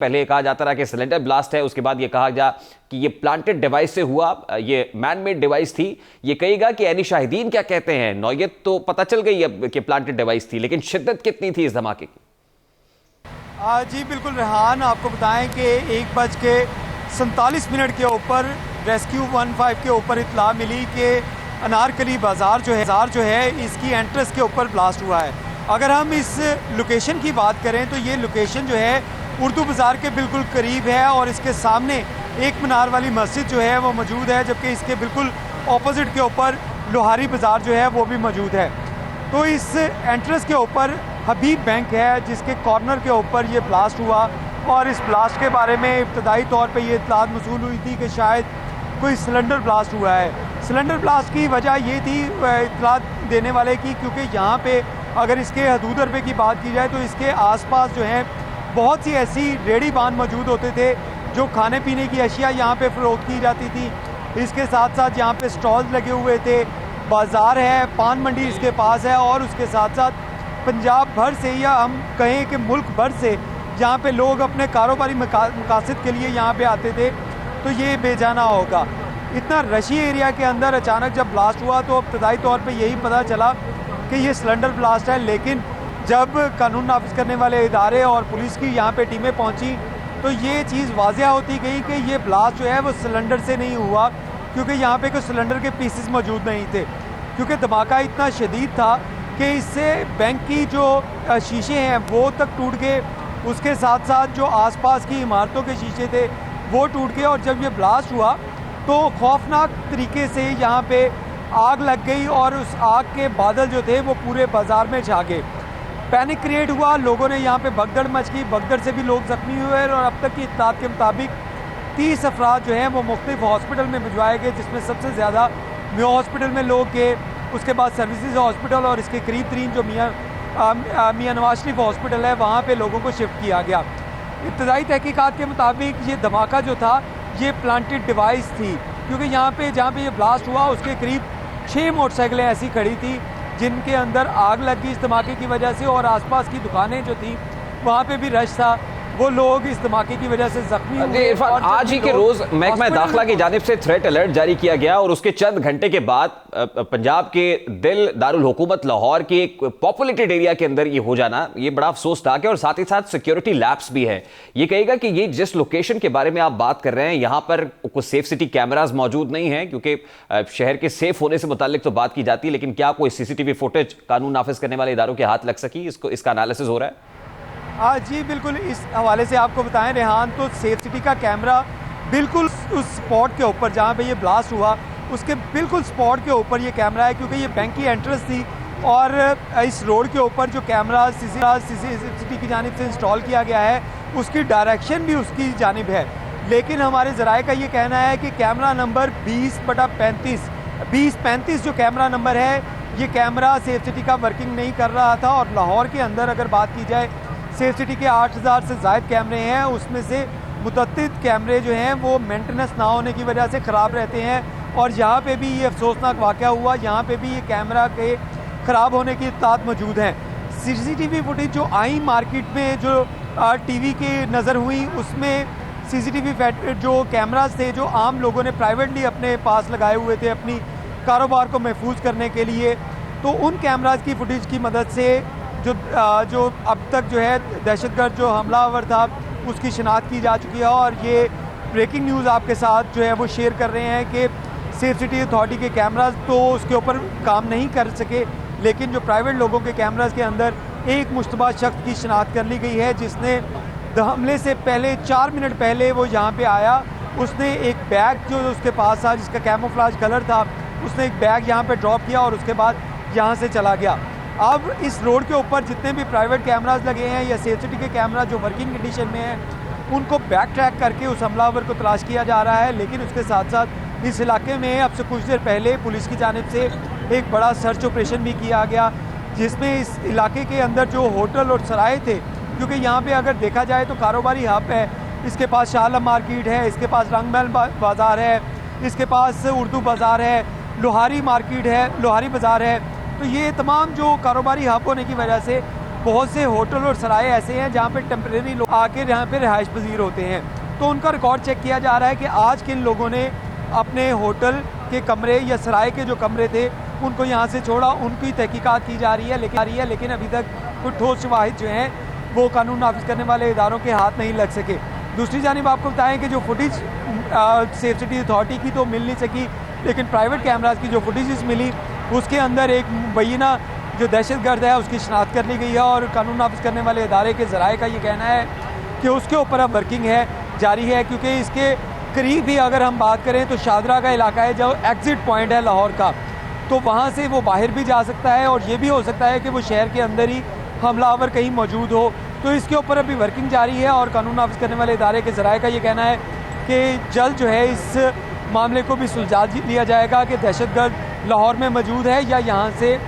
पहले कहा जाता रहा कि सिलेंडर ब्लास्ट है, उसके बाद ये कहा जा कि ये प्लांटेड डिवाइस से हुआ, ये मैन मेड डिवाइस थी। ये कहेगा कि एनी शाहिदीन क्या कहते हैं। नौयत तो पता चल गई अब कि प्लांटेड डिवाइस थी, लेकिन शिद्दत कितनी थी इस धमाके की? जी बिल्कुल रेहान, आपको बताएं कि 1:47 के ऊपर रेस्क्यू 15 के ऊपर इत्तला मिली कि अनारकली बाज़ार जो है इसकी एंट्रेंस के ऊपर ब्लास्ट हुआ है। अगर हम इस लोकेशन की बात करें तो ये लोकेशन जो है उर्दू बाज़ार के बिल्कुल करीब है और इसके सामने एक मीनार वाली मस्जिद जो है वो मौजूद है, जबकि इसके बिल्कुल ऑपोजिट के ऊपर लोहारी बाज़ार जो है वो भी मौजूद है। तो इस एंट्रेंस के ऊपर हबीब बैंक है जिसके कॉर्नर के ऊपर ये ब्लास्ट हुआ और इस ब्लास्ट के बारे में इब्तदाई तौर पे ये इत्तलात मसूल हुई थी कि शायद कोई सिलेंडर ब्लास्ट हुआ है। सिलेंडर ब्लास्ट की वजह ये थी इत्तलात देने वाले की, क्योंकि यहाँ पे अगर इसके हदूद अरबे की बात की जाए तो इसके आसपास जो है बहुत सी ऐसी रेडी बान मौजूद होते थे जो खाने पीने की अशिया यहाँ पे फ़रोख्त की जाती थी। इसके साथ साथ यहाँ पे स्टॉल्स लगे हुए थे, बाज़ार है, पान मंडी इसके पास है और उसके साथ साथ पंजाब भर से या हम कहें कि मुल्क भर से यहाँ पे लोग अपने कारोबारी मकासद के लिए यहाँ पे आते थे। तो ये बेजाना होगा। इतना रशी एरिया के अंदर अचानक जब ब्लास्ट हुआ तो इब्तदाई तौर पे यही पता चला कि ये सिलेंडर ब्लास्ट है, लेकिन जब कानून नाफिज करने वाले इदारे और पुलिस की यहाँ पे टीमें पहुँची तो ये चीज़ वाज़िया होती गई कि ये ब्लास्ट जो है वो सिलेंडर से नहीं हुआ, क्योंकि यहाँ पे कोई सिलेंडर के पीसेस मौजूद नहीं थे। क्योंकि धमाका इतना शदीद था कि इससे बैंक की जो शीशे हैं वो तक टूट गए, उसके साथ साथ जो आसपास की इमारतों के शीशे थे वो टूट गए और जब ये ब्लास्ट हुआ तो खौफनाक तरीके से यहाँ पे आग लग गई और उस आग के बादल जो थे वो पूरे बाज़ार में छा गए। पैनिक क्रिएट हुआ, लोगों ने यहाँ पे भगदड़ मच गई, भगदड़ से भी लोग ज़ख्मी हुए और अब तक की इत्तलात के मुताबिक 30 अफराद जो हैं वो मुख्तलिफ हॉस्पिटल में भिजवाए गए, जिसमें सबसे ज़्यादा मियाँ हॉस्पिटल में लोग गए, उसके बाद सर्विसेज हॉस्पिटल और इसके करीब तरीन जो मियाँ नवाज शरीफ हॉस्पिटल है वहाँ पे लोगों को शिफ्ट किया गया। इब्तदाई तहकीकात के मुताबिक ये धमाका जो था ये प्लांटेड डिवाइस थी, क्योंकि यहाँ पे जहाँ पे ये ब्लास्ट हुआ उसके करीब 6 मोटरसाइकिलें ऐसी खड़ी थी जिनके अंदर आग लग गई इस धमाके की वजह से और आसपास की दुकानें जो थी वहाँ पे भी रश था, वो लोग इस धमाके की वजह से जख्मी हुए। इरफान, आज ही के रोज महकमा दाखिला की जानिब से थ्रेट अलर्ट जारी किया गया और उसके चंद घंटे के बाद पंजाब के दिल दारुल हुकूमत लाहौर के एक पॉपुलेटेड एरिया के अंदर ये हो जाना ये बड़ा अफसोसनाक है और साथ ही साथ सिक्योरिटी लैप्स भी है। ये कहेगा कि ये जिस लोकेशन के बारे में आप बात कर रहे हैं यहाँ पर कुछ सेफ सिटी कैमराज मौजूद नहीं है, क्योंकि शहर के सेफ होने से मुतालिक तो बात की जाती है, लेकिन क्या कोई सीसीटीवी फुटेज कानून नाफिज करने वाले इदारों के हाथ लग सकी? इसका एनालिसिस हो रहा है? जी बिल्कुल, इस हवाले से आपको बताएं रेहान, तो सेफ सिटी का कैमरा बिल्कुल उस स्पॉट के ऊपर जहां पे ये ब्लास्ट हुआ उसके बिल्कुल स्पॉट के ऊपर ये कैमरा है, क्योंकि ये बैंक की एंट्रेंस थी और इस रोड के ऊपर जो कैमरा सिटी की जानिब से इंस्टॉल किया गया है उसकी डायरेक्शन भी उसकी जानिब है। लेकिन हमारे ज़राए का ये कहना है कि कैमरा नंबर 20/35 जो कैमरा नंबर है ये कैमरा सेफ सिटी का वर्किंग नहीं कर रहा था और लाहौर के अंदर अगर बात की जाए सेफ सिटी के 8000 से ज़ायद कैमरे हैं, उसमें से मुतअद्दिद कैमरे जो हैं वो मेंटेनेंस ना होने की वजह से ख़राब रहते हैं और यहाँ पे भी ये अफसोसनाक वाक़या हुआ, यहाँ पे भी ये कैमरा के ख़राब होने की इत्तलात मौजूद हैं। सीसीटीवी फुटेज जो आई मार्केट में जो टीवी की नज़र हुई उसमें सीसीटीवी जो कैमराज थे जो आम लोगों ने प्राइवेटली अपने पास लगाए हुए थे अपनी कारोबार को महफूज करने के लिए, तो उन कैमराज की फुटेज की मदद से जो अब तक जो है दहशतगर्द जो हमलावर था उसकी शिनाख्त की जा चुकी है। और ये ब्रेकिंग न्यूज़ आपके साथ जो है वो शेयर कर रहे हैं कि सेफ सिटी अथॉरिटी के कैमराज तो उसके ऊपर काम नहीं कर सके, लेकिन जो प्राइवेट लोगों के कैमराज के अंदर एक मुश्तबा शख्स की शिनाख्त कर ली गई है जिसने हमले से पहले 4 मिनट पहले वो यहाँ पे आया। उसने एक बैग जो उसके पास था जिसका कैमोफ्लेज कलर था, उसने एक बैग यहाँ पे ड्रॉप किया और उसके बाद यहाँ से चला गया। अब इस रोड के ऊपर जितने भी प्राइवेट कैमराज लगे हैं या सेफ सिटी के कैमरा जो वर्किंग कंडीशन में हैं उनको बैक ट्रैक करके उस हमलावर को तलाश किया जा रहा है। लेकिन उसके साथ साथ इस इलाके में अब से कुछ देर पहले पुलिस की जानिब से एक बड़ा सर्च ऑपरेशन भी किया गया, जिसमें इस इलाके के अंदर जो होटल और सराय थे, क्योंकि यहाँ पे अगर देखा जाए तो कारोबारी हब है, इसके पास शाह आलम मार्केट है, इसके पास रंगमहल बाज़ार है, इसके पास उर्दू बाज़ार है, लोहारी मार्केट है, लोहारी बाज़ार है, तो ये तमाम जो कारोबारी हब होने की वजह से बहुत से होटल और सराय ऐसे हैं जहाँ पे टेम्परेरी लोग आकर यहाँ पे रिहाइश पजीर होते हैं। तो उनका रिकॉर्ड चेक किया जा रहा है कि आज किन लोगों ने अपने होटल के कमरे या सराय के जो कमरे थे उनको यहाँ से छोड़ा, उनकी तहकीकात की जा रही है, लेकिन अभी तक कुछ ठोस शवाहिद जो हैं वो कानून नाफिज करने वाले इदारों के हाथ नहीं लग सके। दूसरी जानिब आपको बताएं कि जो फुटेज सेफ सिटी अथॉरिटी की तो मिल नहीं सकी, लेकिन प्राइवेट कैमराज की जो फुटेज मिली उसके अंदर एक मुबैना जो दहशतगर्द है उसकी शनाख्त कर ली गई है और कानून नाफिज करने वाले इदारे के ज़राए का ये कहना है कि उसके ऊपर अब वर्किंग है जारी है, क्योंकि इसके करीब भी अगर हम बात करें तो शादरा का इलाका है जो एग्ज़िट पॉइंट है लाहौर का, तो वहाँ से वो बाहर भी जा सकता है और ये भी हो सकता है कि वो शहर के अंदर ही हमलावर कहीं मौजूद हो। तो इसके ऊपर अभी वर्किंग जारी है और कानून नाफिज करने वाले इदारे के ज़राए का ये कहना है कि जल्द जो है इस मामले को भी सुलझा लिया जाएगा कि दहशतगर्द लाहौर में मौजूद है या यहाँ से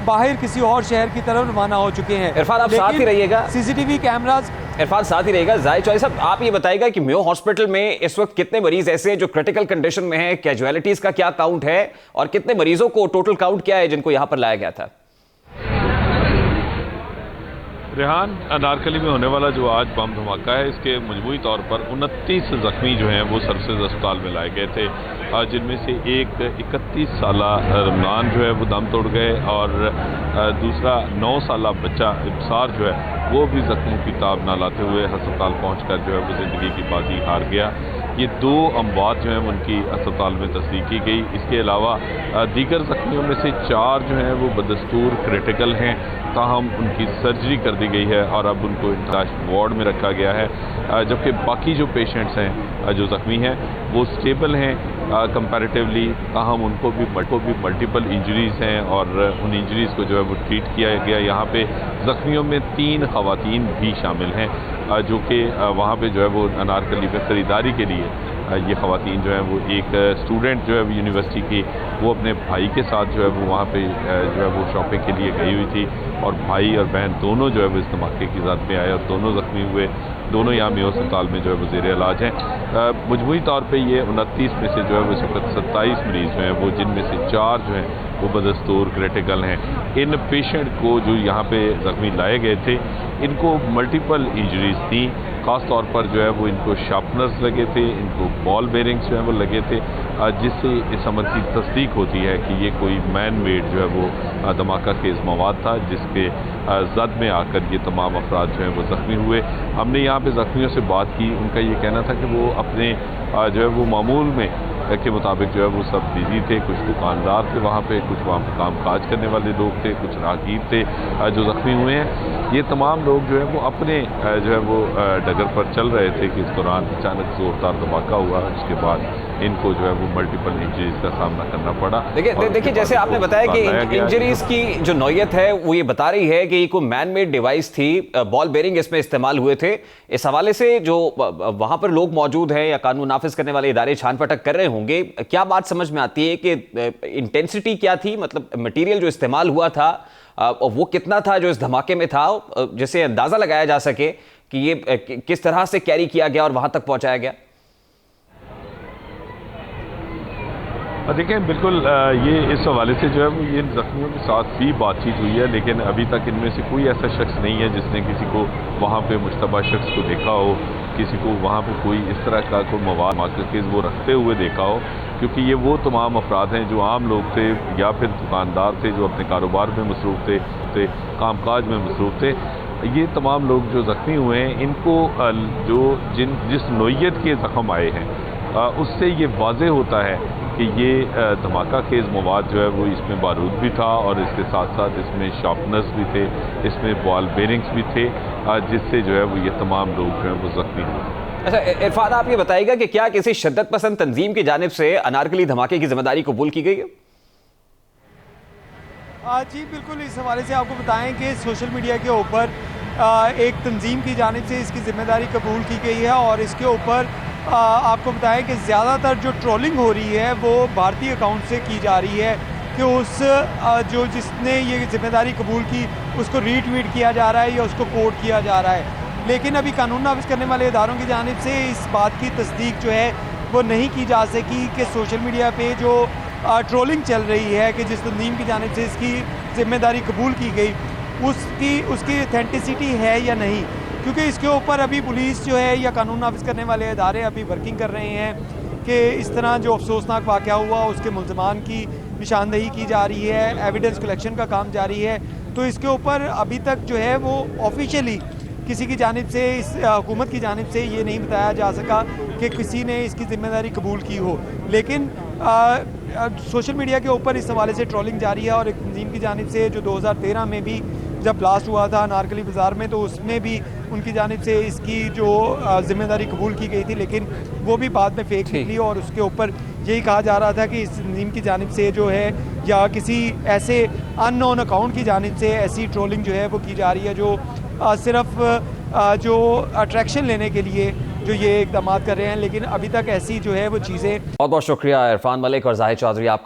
बाहर किसी और शहर की तरफ रवाना हो चुके हैं। इरफान आप साथ ही रहिएगा, सीसीटीवी कैमराज। इरफान साथ ही रहेगा। जाहिद चौधरी साहब आप ये बताइएगा कि मेयो हॉस्पिटल में इस वक्त कितने मरीज ऐसे हैं जो क्रिटिकल कंडीशन में हैं, कैजुअलिटीज का क्या काउंट है और कितने मरीजों को टोटल काउंट क्या है जिनको यहां पर लाया गया था? रेहान, अनारकली में होने वाला जो आज बम धमाका है इसके मजमूई तौर पर 29 जख्मी जो हैं वो सर्विसेज अस्पताल में लाए गए थे, जिनमें से एक 31 साला रमजान जो है वो दम तोड़ गए और दूसरा 9 साला बच्चा इब्सार जो है वो भी जख्मों की ताब ना लाते हुए अस्पताल पहुंचकर जो है वो ज़िंदगी की बाजी हार गया। ये 2 अमवात जो हैं उनकी अस्पताल में तस्दीक की गई। इसके अलावा दीगर जख्मियों में से 4 जो हैं वो बदस्तूर क्रिटिकल हैं, ताहम उनकी सर्जरी कर दी गई है और अब उनको इंतर्राष्ट्रीय वार्ड में रखा गया है, जबकि बाकी जो पेशेंट्स हैं जो ज़ख्मी हैं वो स्टेबल हैं कंपैरेटिवली, ताहम उनको भी मल्टीपल इंजरीज़ हैं और उन इंजरीज़ को जो है वो ट्रीट किया गया। यहाँ पे ज़ख्मियों में 3 ख़वातीन भी शामिल हैं जो कि वहाँ पे जो है वो अनारकली में ख़रीदारी के लिए ये ख़वातीन जो है वो एक स्टूडेंट जो है यूनिवर्सिटी की वो अपने भाई के साथ जो है वो वहाँ पे जो है वो शॉपिंग के लिए गई हुई थी और भाई और बहन दोनों जो है वो इस धमाके की ज़द में आए और दोनों ज़ख्मी हुए। दोनों यहाँ मेयो अस्पताल में जो है वो ज़ेर इलाज हैं। मजमूई तौर पे ये 29 में से जो है वो इस वक्त 27 मरीज़ जो हैं वो, जिनमें से 4 जो हैं वो बदस्तूर क्रिटिकल हैं। इन पेशेंट को जो यहाँ पे ज़ख्मी लाए गए थे इनको मल्टीपल इंजरीज़ थी, ख़ास तौर पर जो है वो इनको शार्पनर्स लगे थे, इनको बॉल बेरिंग्स जो है वो लगे थे, जिससे इस अमर की तस्दीक होती है कि ये कोई मैन मेड जो है वो धमाका खेज मवाद था जिसके जद में आकर ये तमाम अफराद जो हैं वो ज़ख्मी हुए। हमने यहाँ पे ज़ख्मियों से बात की, उनका ये कहना था कि वो अपने जो है वो मामूल में के मुताबिक जो है वो सब बिजी थे, कुछ दुकानदार थे वहाँ पे, कुछ वहाँ पे काम काज करने वाले लोग थे, कुछ राहगीर थे जो ज़ख्मी हुए हैं। ये तमाम लोग जो है वो अपने जो है वो डगर पर चल रहे थे कि इस दौरान अचानक ज़ोरदार धमाका हुआ, उसके बाद इनको जो है वो मल्टीपल इंजरीज का सामना करना पड़ा। देखिए जैसे आपने बताया कि इंजरीज की जो नौयत है वो ये बता रही है कि कोई मैन मेड डिवाइस थी, बॉल बेरिंग इसमें इस्तेमाल हुए थे। इस हवाले से जो वहां पर लोग मौजूद हैं या कानून नाफिज करने वाले इदारे छान पटक कर रहे होंगे, क्या बात समझ में आती है कि इंटेंसिटी क्या थी, मतलब मटेरियल जो इस्तेमाल हुआ था वो कितना था जो इस धमाके में था, जिससे अंदाजा लगाया जा सके कि ये किस तरह से कैरी किया गया और वहां तक पहुंचाया गया? देखें, बिल्कुल ये इस हवाले से जो है वो ये ज़ख्मियों के साथ भी बातचीत हुई है, लेकिन अभी तक इनमें से कोई ऐसा शख्स नहीं है जिसने किसी को वहाँ पे मुश्तबा शख्स को देखा हो, किसी को वहाँ पे कोई इस तरह का कोई मवाद मार्केट वो रखते हुए देखा हो, क्योंकि ये वो तमाम अफराद हैं जो आम लोग थे या फिर दुकानदार थे जो अपने कारोबार में मसरूफ़ थे, कामकाज में मसरूफ़ थे। ये तमाम लोग जो ज़ख्मी हुए हैं इनको जो जिस नोयत के ज़ख्म आए हैं उससे ये वाज़े होता है कि ये धमाका खेज़ मवाद जो है वो इसमें बारूद भी था और इसके साथ साथ इसमें शार्पनर्स भी थे, इसमें बॉल बेरिंग्स भी थे, जिससे जो है वो ये तमाम लोग जो हैं वो ज़ख्मी हुए। अच्छा इरफान, आप ये बताइएगा कि क्या किसी शिद्दत पसंद तंजीम की जानिब से अनारकली धमाके की जिम्मेदारी कबूल की गई है? जी बिल्कुल, इस हवाले से आपको बताएं कि सोशल मीडिया के ऊपर एक तंजीम की जानिब से इसकी जिम्मेदारी कबूल की गई है और इसके ऊपर आपको बताएं कि ज़्यादातर जो ट्रोलिंग हो रही है वो भारतीय अकाउंट से की जा रही है कि उस जो जिसने ये जिम्मेदारी कबूल की उसको रीट्वीट किया जा रहा है या उसको कोट किया जा रहा है। लेकिन अभी कानून नाफिज करने वाले इदारों की जानिब से इस बात की तस्दीक जो है वो नहीं की जा सकी कि सोशल मीडिया पे जो ट्रोलिंग चल रही है कि जिस तंजीम की जानिब से इसकी जिम्मेदारी कबूल की गई उसकी ऑथेंटिसिटी है या नहीं, क्योंकि इसके ऊपर अभी पुलिस जो है या कानून नाफिज करने वाले इदारे अभी वर्किंग कर रहे हैं कि इस तरह जो अफसोसनाक वाक़या हुआ उसके मुल्ज़मान की निशानदेही की जा रही है, एविडेंस कलेक्शन का काम जारी है। तो इसके ऊपर अभी तक जो है वो ऑफिशियली किसी की जानिब से, इस हुकूमत की जानिब से ये नहीं बताया जा सका कि किसी ने इसकी ज़िम्मेदारी कबूल की हो। लेकिन सोशल मीडिया के ऊपर इस हवाले से ट्रोलिंग जारी है और एक तंजीम की जानिब से जो 2013 में भी जब ब्लास्ट हुआ था अनारकली बाज़ार में, तो उसमें भी उनकी जानिब से इसकी जो ज़िम्मेदारी कबूल की गई थी, लेकिन वो भी बाद में फेक निकली और उसके ऊपर यही कहा जा रहा था कि इस तंजीम की जानिब से जो है या किसी ऐसे अननोन अकाउंट की जानिब से ऐसी ट्रोलिंग जो है वो की जा रही है जो सिर्फ जो अट्रैक्शन लेने के लिए जो ये इकदाम कर रहे हैं। लेकिन अभी तक ऐसी जो है वो चीज़ें। बहुत बहुत शुक्रिया इरफान मलिक और जाहिद चौधरी आपका।